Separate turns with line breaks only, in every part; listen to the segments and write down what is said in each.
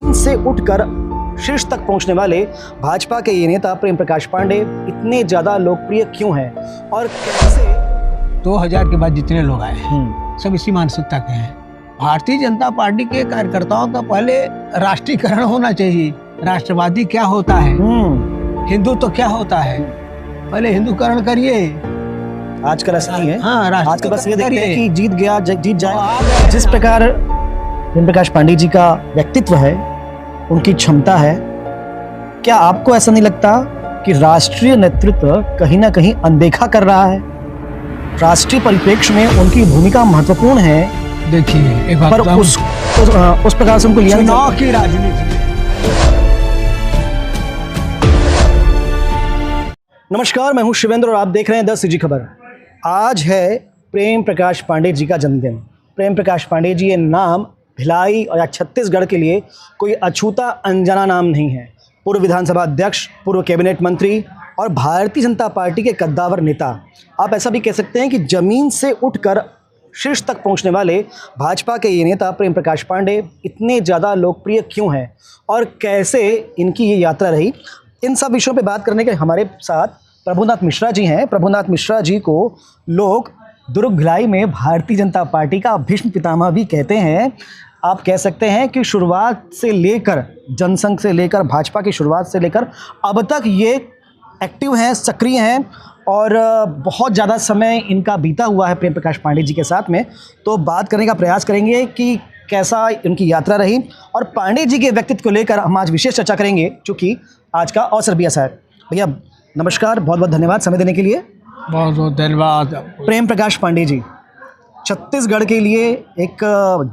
से उठकर शीर्ष तक पहुंचने वाले भाजपा के ये नेता प्रेम प्रकाश पांडे इतने ज्यादा लोकप्रिय क्यों हैं और कैसे
2000 के बाद जितने लोग आए सब इसी मानसिकता के हैं। भारतीय जनता पार्टी के कार्यकर्ताओं का पहले राष्ट्रीयकरण होना चाहिए। राष्ट्रवादी क्या होता है, हिंदू तो क्या होता है, पहले हिंदूकरण करिए।
आजकल ऐसा नहीं है।
हाँ,
आजकल बस ये देखते हैं कि जीत गया जीत जाए। जिस प्रकार प्रेम प्रकाश पांडे जी का व्यक्तित्व है, उनकी क्षमता है, क्या आपको ऐसा नहीं लगता कि राष्ट्रीय नेतृत्व कहीं ना कहीं अनदेखा कर रहा है? राष्ट्रीय परिप्रेक्ष्य में उनकी भूमिका महत्वपूर्ण है।
देखिए एक बात
पर उस प्रकार से उनको लिया
चुनाव की राजनीति।
नमस्कार, मैं हूं शिवेंद्र और आप देख रहे हैं 10 सीजी खबर। आज है प्रेम प्रकाश पांडे जी का जन्मदिन। प्रेम प्रकाश पांडे जी ये नाम भिलाई और छत्तीसगढ़ के लिए कोई अछूता अनजाना नाम नहीं है। पूर्व विधानसभा अध्यक्ष, पूर्व कैबिनेट मंत्री और भारतीय जनता पार्टी के कद्दावर नेता। आप ऐसा भी कह सकते हैं कि जमीन से उठकर शीर्ष तक पहुंचने वाले भाजपा के ये नेता प्रेम प्रकाश पांडे इतने ज़्यादा लोकप्रिय क्यों हैं और कैसे इनकी ये यात्रा रही। इन सब विषयों पे बात करने के हमारे साथ प्रभुनाथ मिश्रा जी हैं। प्रभुनाथ मिश्रा जी को लोग दुर्ग भिलाई में भारतीय जनता पार्टी का भीष्म पितामह भी कहते हैं। आप कह सकते हैं कि शुरुआत से लेकर जनसंघ से लेकर भाजपा की शुरुआत से लेकर अब तक ये एक्टिव हैं, सक्रिय हैं और बहुत ज़्यादा समय इनका बीता हुआ है प्रेम प्रकाश पांडे जी के साथ में। तो बात करने का प्रयास करेंगे कि कैसा इनकी यात्रा रही और पांडे जी के व्यक्तित्व को लेकर हम आज विशेष चर्चा करेंगे, क्योंकि आज का अवसर भी ऐसा है। भैया नमस्कार, बहुत बहुत धन्यवाद समय देने के लिए।
बहुत बहुत धन्यवाद।
प्रेम प्रकाश पांडे जी छत्तीसगढ़ के लिए एक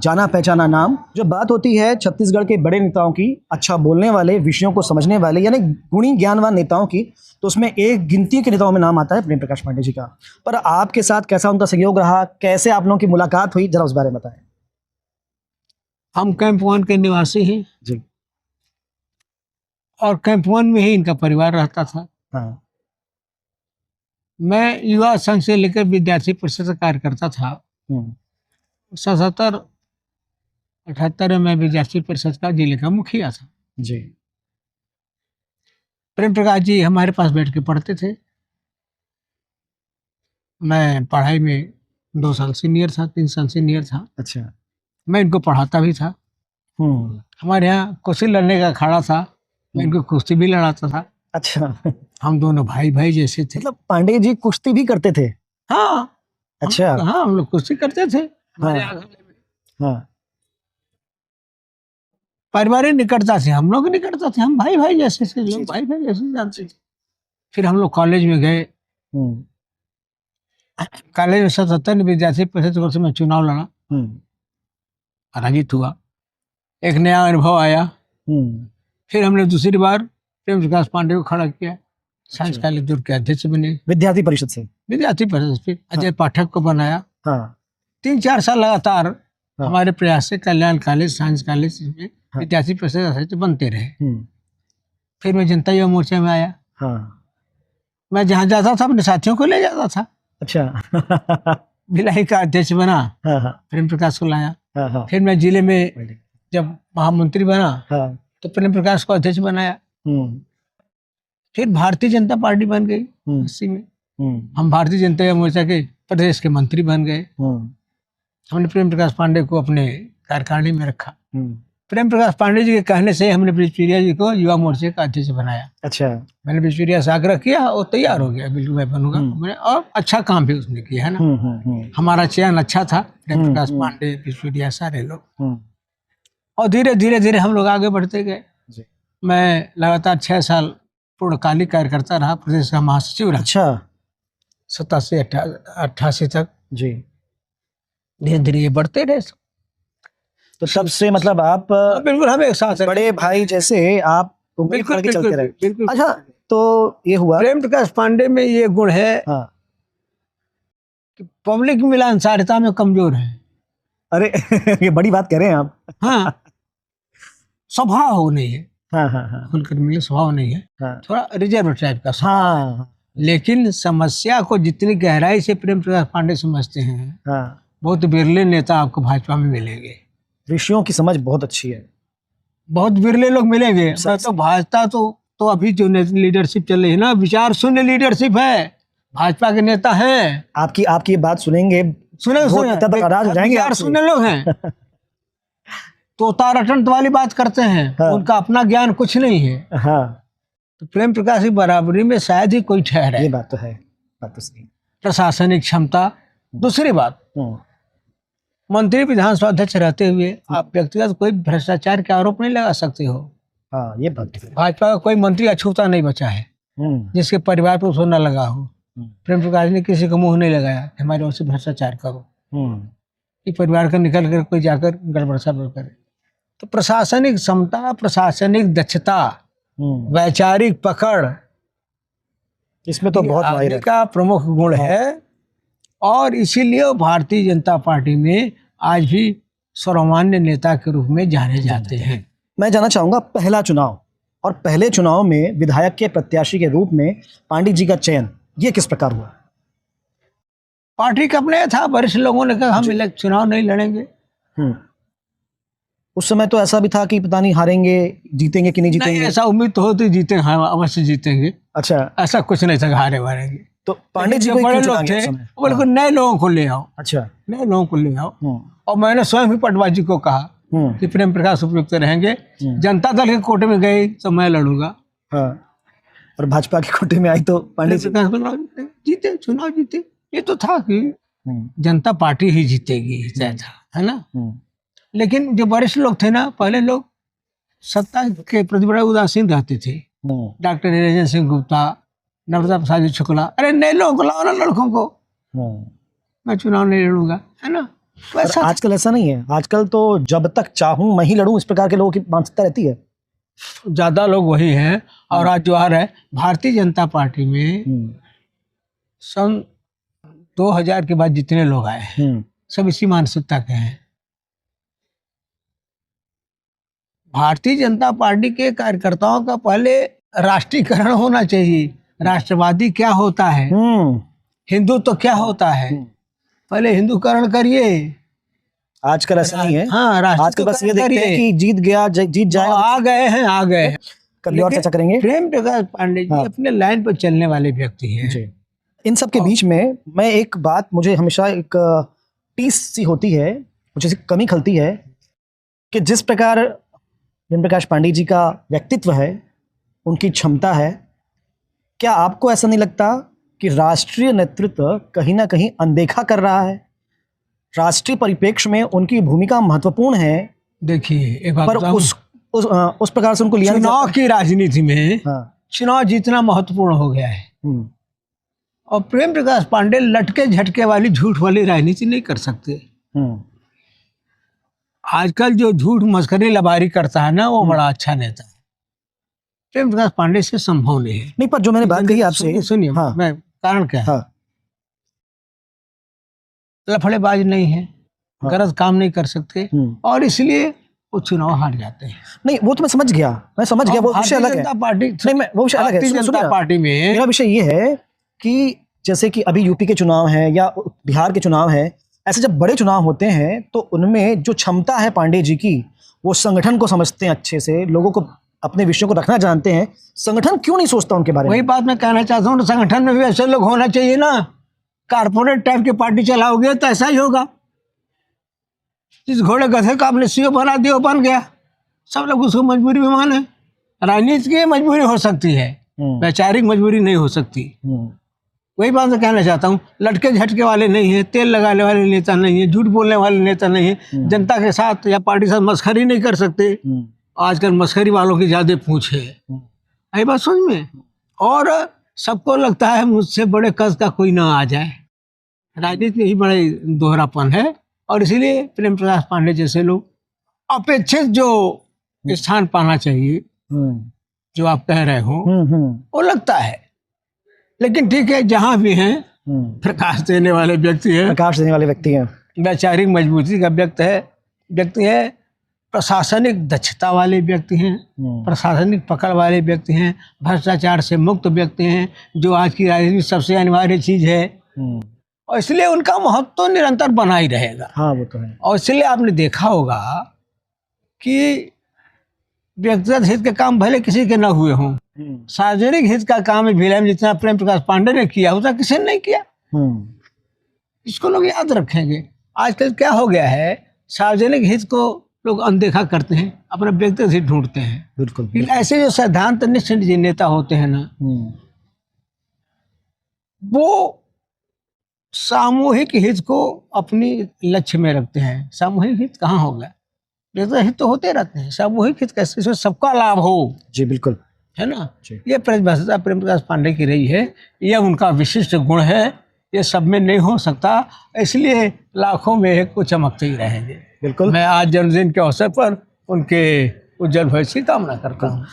जाना पहचाना नाम। जो बात होती है छत्तीसगढ़ के बड़े नेताओं की, अच्छा बोलने वाले, विषयों को समझने वाले, यानी गुणी ज्ञानवान नेताओं की, तो उसमें एक गिनती के नेताओं में नाम आता है प्रेम प्रकाश पांडे जी का। पर आपके साथ कैसा उनका सहयोग रहा, कैसे आप लोगों की मुलाकात हुई, जरा उस बारे में बताएं।
हम कैंप 1 के निवासी हैं
जी।
और कैंप 1 में ही इनका परिवार रहता था।
हाँ।
मैं युवा संघ से लेकर विद्यार्थी परिषद का कार्यकर्ता था। 77-78 में मैं विद्यार्थी परिषद का जिले का मुखिया था।
जी।
प्रेम प्रकाश जी हमारे पास बैठ के पढ़ते थे। मैं पढ़ाई में 2 साल सीनियर था, 3 साल सीनियर था।
अच्छा।
मैं इनको पढ़ाता भी था। हमारे यहाँ कुश्ती लड़ने का अखाड़ा था, मैं इनको कुश्ती भी लड़ाता था।
अच्छा।
हम दोनों भाई भाई जैसे थे।
मतलब पांडे जी कुश्ती भी करते थे?
हाँ।
अच्छा।
हाँ, हम लोग कुश्ती करते थे।
हाँ।
पारिवारिक निकटता से हम लोग निकटता थे, हम भाई भाई जैसे थे, लोग भाई भाई जैसे जानते थे। फिर हम लोग कॉलेज में गए। कॉलेज में 77 में विद्यार्थी परिषद वर्ष में चुनाव लड़ा, पराजित हुआ। एक नया अनुभव आया। फिर हमने दूसरी बार प्रेम प्रकाश पांडे को खड़ा किया, साइंस कॉलेज दुर्ग के अध्यक्ष बने विद्यार्थी परिषद से। फिर अजय पाठक को बनाया। 3-4 साल लगातार हमारे प्रयास से कल्याण कॉलेज, साइंस कॉलेज में विद्यार्थी परिषद अध्यक्ष बनते रहे। फिर मैं जनता युवा मोर्चा में आया। मैं जहाँ जाता था अपने साथियों को ले जाता था। अच्छा। भिलाई का अध्यक्ष बना, प्रेम प्रकाश को लाया। फिर मैं जिले में जब महामंत्री बना तो प्रेम प्रकाश को अध्यक्ष बनाया। फिर भारतीय जनता पार्टी बन गई 80 में। हम भारतीय जनता युवा मोर्चा के प्रदेश के मंत्री बन गए। हमने प्रेम प्रकाश पांडे को अपने कार्यकारिणी में रखा। प्रेम प्रकाश पांडे जी के कहने से हमने ब्रिजप्रिया जी को युवा मोर्चे का अध्यक्ष बनाया। अच्छा। मैंने ब्रिजप्रिया से आग्रह किया और तैयार हो गया, बिल्कुल मैं बनूंगा। मैंने और अच्छा काम भी उसने किया है ना। हमारा चयन अच्छा था, प्रेम प्रकाश पांडे, ब्रिजप्रिया, सारे लोग। और धीरे धीरे धीरे हम लोग आगे बढ़ते गए। मैं लगातार 6 साल पूर्णकालिक कार्यकर्ता रहा, प्रदेश का महासचिव रहा। अच्छा। 87-88 तक। जी। धीरे धीरे ये बढ़ते रहे। तो तब से मतलब आप बिल्कुल हम एक साथ बड़े भाई जैसे आप बिल्कुल चलते रहे। बिल्कुल। अच्छा, तो ये हुआ। प्रेम प्रकाश पांडे में ये गुण है कि पब्लिक मिलनसारता में कमजोर है। अरे ये बड़ी बात कह रहे हैं आप। हाँ। स्वभाव नहीं है। खुलकर मिले स्वभाव नहीं है। थोड़ा रिजर्व टाइप का। हाँ। लेकिन समस्या को जितनी गहराई से प्रेम प्रकाश पांडे समझते हैं, बहुत बिरले नेता आपको भाजपा में मिलेंगे। विषयों की समझ बहुत अच्छी है। बहुत विरले लोग मिलेंगे। मैं तो भाजपा तो अभी जो लीडरशिप चल रही है ना, विचार शून्य लीडरशिप है। भाजपा के नेता हैं,
आपकी आपकी ये बात सुनेंगे,
सुने
वोट
सुने
तक नाराज हो जाएंगे
विचार
आपसे।
शून्य लोग हैं। तोता रटंत वाली बात करते हैं।
हाँ।
उनका अपना ज्ञान कुछ नहीं है।
हाँ,
तो प्रेम प्रकाश की बराबरी में शायद ही कोई ठहरा
ये
है।
बात तो है, बात तो सही।
प्रशासनिक क्षमता। दूसरी बात,
हम्म,
मंत्री विधानसभा अध्यक्ष रहते हुए आप व्यक्तिगत कोई भ्रष्टाचार के आरोप नहीं लगा सकते हो।
हाँ, ये बात तो है।
भाजपा का कोई मंत्री अछूता नहीं बचा है जिसके परिवार पर उसको न लगा हो। प्रेम प्रकाश ने किसी को मुंह नहीं लगाया कि हमारे ओर से भ्रष्टाचार करो, कि परिवार का निकल कर कोई जाकर गड़बड़ सड़बड़ करे। तो प्रशासनिक क्षमता, प्रशासनिक दक्षता, वैचारिक पकड़,
इसमें तो बहुत माहिर
आदमी
है।
का प्रमुख गुण है। और इसीलिए वो भारतीय जनता पार्टी में आज भी सर्वमान्य नेता के रूप में जाने जाते हैं।
मैं जानना चाहूंगा, पहला चुनाव और पहले चुनाव में विधायक के प्रत्याशी के रूप में पांडे जी का चयन, ये किस प्रकार हुआ?
पार्टी का अपने था, वरिष्ठ लोगों ने कहा हम चुनाव नहीं लड़ेंगे।
उस समय तो ऐसा भी था कि पता नहीं हारेंगे, जीतेंगे कि नहीं जीतेंगे।
ऐसा उम्मीद तो होती जीतेंगे, हाँ अवश्य जीतेंगे।
अच्छा,
ऐसा कुछ नहीं था हारे वारेंगे।
तो पांडे जी को
बड़े
क्यों
लोग
चुना
थे,
गया उस समय?
बोले को नए लोगों को ले आओ।
अच्छा,
नए लोगों को ले आओ। और मैंने स्वयं भी पटवा जी को कहा कि प्रेम प्रकाश उपयुक्त रहेंगे। जनता दल के कोटे में गए तो मैं लड़ूंगा।
हाँ, और भाजपा के कोटे में आई तो पांडे जी
जीते, चुनाव जीते। ये तो था कि जनता पार्टी ही जीतेगी, था, है ना। लेकिन जो वरिष्ठ लोग थे ना, पहले लोग सत्ता के प्रति बड़ा उदासीन रहते थे। डॉक्टर निरंजन सिंह गुप्ता, नर्मदा प्रसाद शुक्ला, अरे नए लोगों को लाओ ना, लड़कों को। मैं चुनाव नहीं लड़ूंगा, है ना।
वैसा आजकल ऐसा नहीं है। आजकल तो जब तक चाहूं मैं ही लड़ूं, इस प्रकार के लोगों की मानसिकता रहती है।
ज्यादा लोग वही हैं। और आज जो आ रहा है भारतीय जनता पार्टी में, सन 2000 के बाद जितने लोग आए हैं सब इसी मानसिकता के हैं। भारतीय जनता पार्टी के कार्यकर्ताओं का पहले राष्ट्रीयकरण होना चाहिए। राष्ट्रवादी क्या होता है, हिंदू तो क्या होता है, पहले हिंदूकरण करिए।
आजकल ऐसा नहीं है।
हाँ,
आजकल बस ये देखते हैं कि जीत गया, जीत जाएगा।
आ गए हैं।
कभी और चर्चा करेंगे।
प्रेम प्रकाश पांडे जी अपने लाइन पर चलने वाले व्यक्ति हैं।
इन सब के बीच में मैं एक बात, मुझे हमेशा एक टीस सी होती है, मुझे कमी खलती है कि जिस प्रकार प्रेम प्रकाश पांडे जी का व्यक्तित्व है, उनकी क्षमता है, क्या आपको ऐसा नहीं लगता कि राष्ट्रीय नेतृत्व कहीं ना कहीं अनदेखा कर रहा है? राष्ट्रीय परिप्रेक्ष्य में उनकी भूमिका महत्वपूर्ण है।
देखिए एक बात,
पर उस प्रकार से उनको लिया
चुनाव की राजनीति में
हाँ।
चुनाव जीतना महत्वपूर्ण हो गया है। और प्रेम प्रकाश पांडे लटके झटके वाली झूठ वाली राजनीति नहीं कर सकते। आजकल जो झूठ मस्करी लबारी करता है ना, वो बड़ा अच्छा नेता है। प्रेम प्रकाश पांडे से संभव नहीं है।
नहीं, पर जो मैंने बात कही आपसे,
सुनिए,
हाँ।
मैं कारण क्या है,
हाँ।
लफड़ेबाज नहीं है, गलत काम नहीं कर सकते, और इसलिए वो चुनाव हार जाते हैं।
नहीं, वो तो मैं समझ गया, वो विषय अलग है।
पार्टी
नहीं, मैं वो विषय अलग है।
जनता पार्टी में
मेरा विषय ये है कि जैसे कि अभी यूपी के चुनाव है या बिहार के चुनाव है, ऐसे जब बड़े चुनाव होते हैं तो उनमें जो क्षमता है पांडे जी की, वो संगठन को समझते हैं अच्छे से, लोगों को अपने विषयों को रखना जानते हैं। संगठन क्यों नहीं सोचता उनके बारे में?
वही बात मैं कहना चाहता हूँ, संगठन में भी ऐसे लोग होना चाहिए ना। कारपोरेट टाइप की पार्टी चलाओगे तो ऐसा ही होगा। जिस घोड़े गधे का आपने सीओ बना दिया, वो बन गया, सब लोग उसको मजबूरी में माने। राजनीति की मजबूरी हो सकती है, वैचारिक मजबूरी नहीं हो सकती। वही बात मैं कहना चाहता हूँ, लटके झटके वाले नहीं है, तेल लगाने वाले नेता नहीं है, झूठ बोलने वाले नेता नहीं है, जनता के साथ या पार्टी के साथ मस्खरी नहीं कर सकते। आजकल मस्खरी वालों की ज्यादा पूछ है, यही बात समझ में। और सबको लगता है मुझसे बड़े कद का कोई ना आ जाए। राजनीति में ही बड़े दोहरापन है, और इसीलिए प्रेम प्रकाश पांडे जैसे लोग अपेक्षित जो स्थान पाना चाहिए, जो आप कह रहे हो, वो लगता है। लेकिन ठीक है, जहां भी हैं प्रकाश देने वाले व्यक्ति हैं, वैचारिक मजबूती का व्यक्ति है, प्रशासनिक दक्षता वाले व्यक्ति हैं, प्रशासनिक पकड़ वाले व्यक्ति हैं, भ्रष्टाचार से मुक्त व्यक्ति हैं, जो आज की राजनीति सबसे अनिवार्य चीज है। और इसलिए उनका महत्व तो निरंतर बना ही रहेगा।
हाँ, वो तो है।
और इसलिए आपने देखा होगा कि व्यक्तिगत हित के काम भले किसी के न हुए हों, सार्वजनिक हित का काम भिलाई में जितना प्रेम प्रकाश पांडे ने किया उतना किसी ने नहीं किया। इसको लोग याद रखेंगे। आजकल क्या हो गया है, सार्वजनिक हित को लोग अनदेखा करते हैं, अपना व्यक्तिगत हित ढूंढते हैं।
बिल्कुल।
ऐसे जो सिद्धांतनिष्ठ नेता होते हैं ना, वो सामूहिक हित को अपनी लक्ष्य में रखते हैं। सामूहिक हित कहाँ होगा, व्यक्तिगत हित तो होते रहते हैं, सामूहिक हित कैसे, इसमें सबका लाभ हो।
जी बिल्कुल,
है ना। ये परिभाषा प्रेम प्रकाश पांडे की रही है, यह उनका विशिष्ट गुण है, ये सब में नहीं हो सकता, इसलिए लाखों में एक को चमकते ही रहेंगे।
बिल्कुल।
मैं आज जन्मदिन के अवसर पर उनके उज्जवल भविष्य की कामना करता हूँ।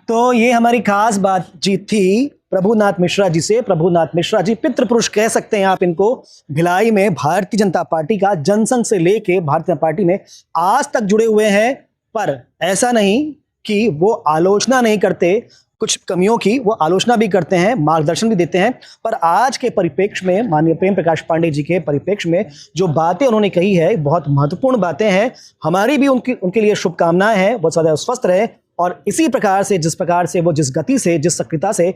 तो ये हमारी खास बातचीत थी प्रभुनाथ मिश्रा जी से। प्रभुनाथ मिश्रा जी पितृ पुरुष कह सकते हैं आप इनको, भिलाई में भारतीय जनता पार्टी का जनसंघ से लेके भारतीय जनता पार्टी में आज तक जुड़े हुए हैं। पर ऐसा नहीं कि वो आलोचना नहीं करते, कुछ कमियों की वो आलोचना भी करते हैं, मार्गदर्शन भी देते हैं। पर आज के परिप्रेक्ष्य में, माननीय प्रेम प्रकाश पांडे जी के परिप्रेक्ष्य में जो बातें उन्होंने कही है बहुत महत्वपूर्ण बातें हैं। हमारी भी उनके लिए शुभकामनाएं हैं, वो सदैव स्वस्थ रहे और इसी प्रकार से, जिस प्रकार से वो जिस गति से, जिस सक्रियता से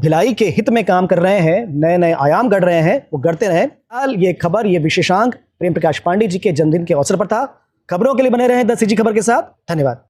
भिलाई के हित में काम कर रहे हैं, नए नए आयाम गढ़ रहे हैं, वो गढ़ते रहें। हाल ये खबर, ये विशेषांक प्रेम प्रकाश पांडे जी के जन्मदिन के अवसर पर था। खबरों के लिए बने रहें द सीजी खबर के साथ। धन्यवाद।